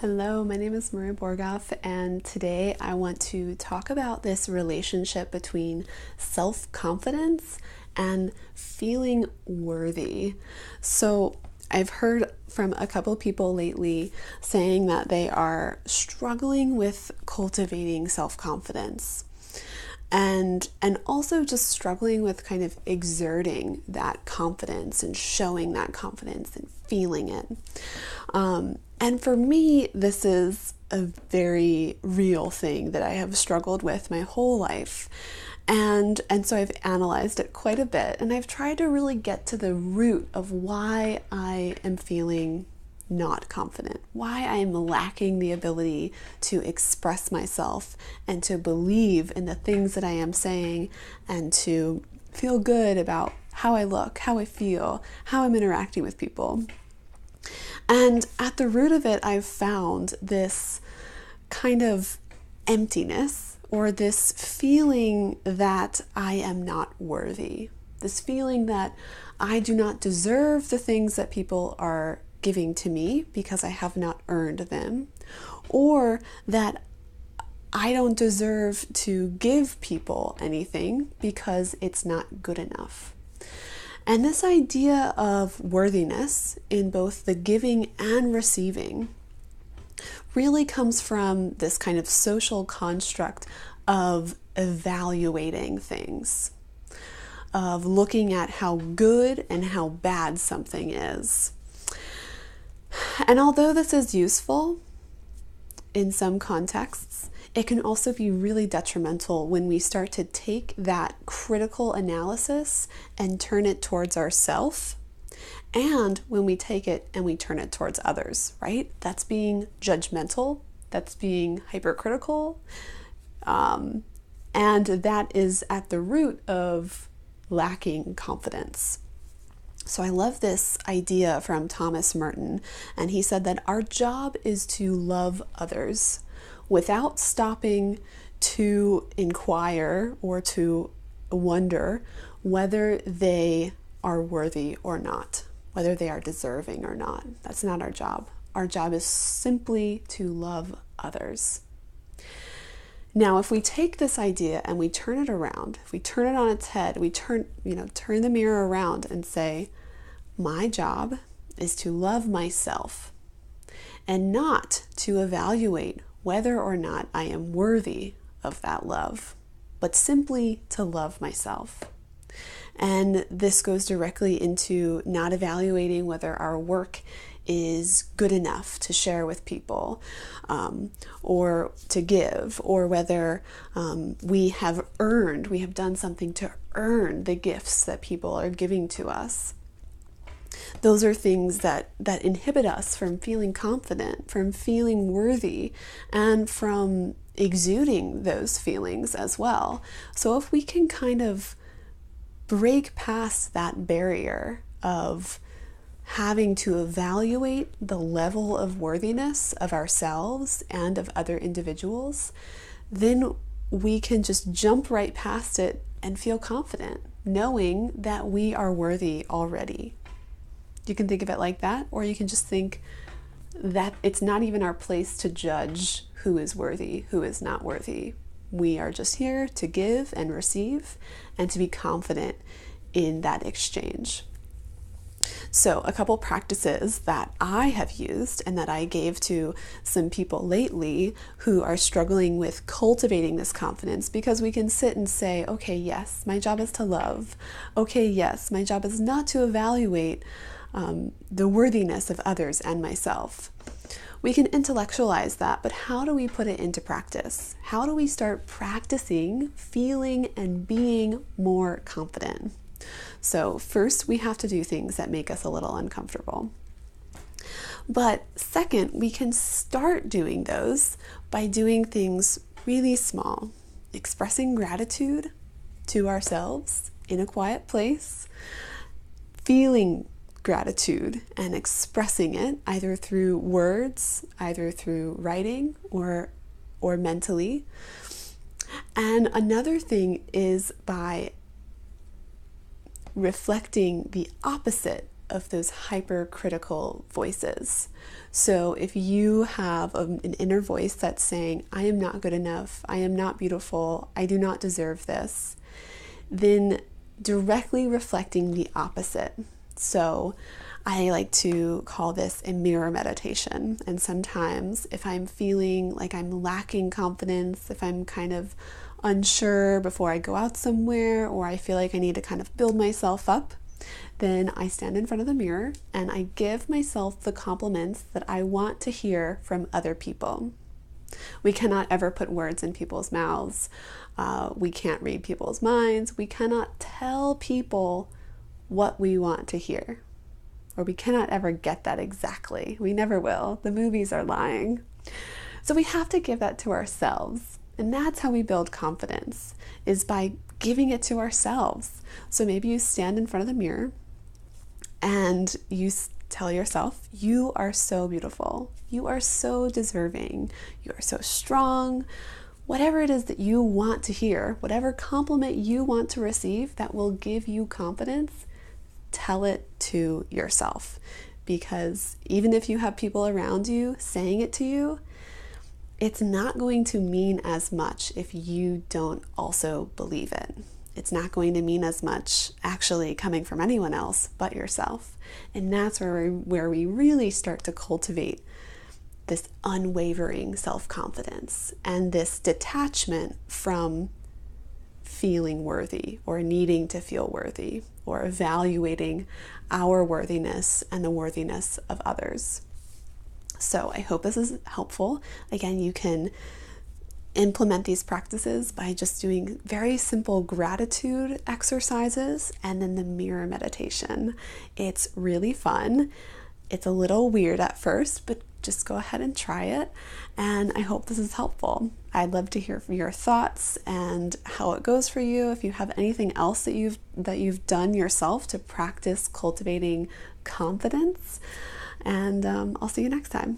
Hello, my name is Maria Borgoff, and today I want to talk about this relationship between self-confidence and feeling worthy. So, I've heard from a couple people lately saying that they are struggling with cultivating self-confidence and also just struggling with kind of exerting that confidence and showing that confidence and feeling it. And for me, this is a very real thing that I have struggled with my whole life. And so I've analyzed it quite a bit, and I've tried to really get to the root of why I am feeling not confident, why I am lacking the ability to express myself and to believe in the things that I am saying and to feel good about how I look, how I feel, how I'm interacting with people. And at the root of it, I've found this kind of emptiness, or this feeling that I am not worthy, this feeling that I do not deserve the things that people are giving to me because I have not earned them, or that I don't deserve to give people anything because it's not good enough. And this idea of worthiness in both the giving and receiving really comes from this kind of social construct of evaluating things, of looking at how good and how bad something is. And although this is useful in some contexts, it can also be really detrimental when we start to take that critical analysis and turn it towards ourselves, and when we take it and we turn it towards others, right? That's being judgmental, that's being hypercritical, and that is at the root of lacking confidence. So I love this idea from Thomas Merton, and he said that our job is to love others without stopping to inquire or to wonder whether they are worthy or not, whether they are deserving or not. That's not our job. Our job is simply to love others. Now, if we take this idea and we turn it around, if we turn it on its head, we turn the mirror around and say, my job is to love myself and not to evaluate whether or not I am worthy of that love, but simply to love myself. And this goes directly into not evaluating whether our work is good enough to share with people, or to give, or whether we have done something to earn the gifts that people are giving to us. Those are things that inhibit us from feeling confident, from feeling worthy, and from exuding those feelings as well. So if we can kind of break past that barrier of having to evaluate the level of worthiness of ourselves and of other individuals, then we can just jump right past it and feel confident, knowing that we are worthy already. You can think of it like that, or you can just think that it's not even our place to judge who is worthy, who is not worthy. We are just here to give and receive and to be confident in that exchange. So a couple practices that I have used and that I gave to some people lately who are struggling with cultivating this confidence, because we can sit and say, okay, yes, my job is to love. Okay, yes, my job is not to evaluate the worthiness of others and myself. We can intellectualize that, but how do we put it into practice? How do we start practicing feeling and being more confident? So first, we have to do things that make us a little uncomfortable. But second, we can start doing those by doing things really small, expressing gratitude to ourselves in a quiet place, feeling gratitude and expressing it either through words, either through writing or mentally. And another thing is by reflecting the opposite of those hypercritical voices. So if you have an inner voice that's saying, I am not good enough, I am not beautiful, I do not deserve this, then directly reflecting the opposite. So I like to call this a mirror meditation. And sometimes if I'm feeling like I'm lacking confidence, if I'm kind of unsure before I go out somewhere, or I feel like I need to kind of build myself up, then I stand in front of the mirror and I give myself the compliments that I want to hear from other people. We cannot ever put words in people's mouths. We can't read people's minds. We cannot tell people what we want to hear. Or we cannot ever get that exactly. We never will. The movies are lying. So we have to give that to ourselves. And that's how we build confidence, is by giving it to ourselves. So maybe you stand in front of the mirror and you tell yourself, you are so beautiful. You are so deserving. You are so strong. Whatever it is that you want to hear, whatever compliment you want to receive that will give you confidence, tell it to yourself. Because even if you have people around you saying it to you, it's not going to mean as much if you don't also believe it. It's not going to mean as much actually coming from anyone else but yourself. And that's where we really start to cultivate this unwavering self-confidence and this detachment from feeling worthy or needing to feel worthy or evaluating our worthiness and the worthiness of others. So I hope this is helpful. Again, you can implement these practices by just doing very simple gratitude exercises and then the mirror meditation. It's really fun. It's a little weird at first, but just go ahead and try it. And I hope this is helpful. I'd love to hear your thoughts and how it goes for you. If you have anything else that you've done yourself to practice cultivating confidence. And I'll see you next time.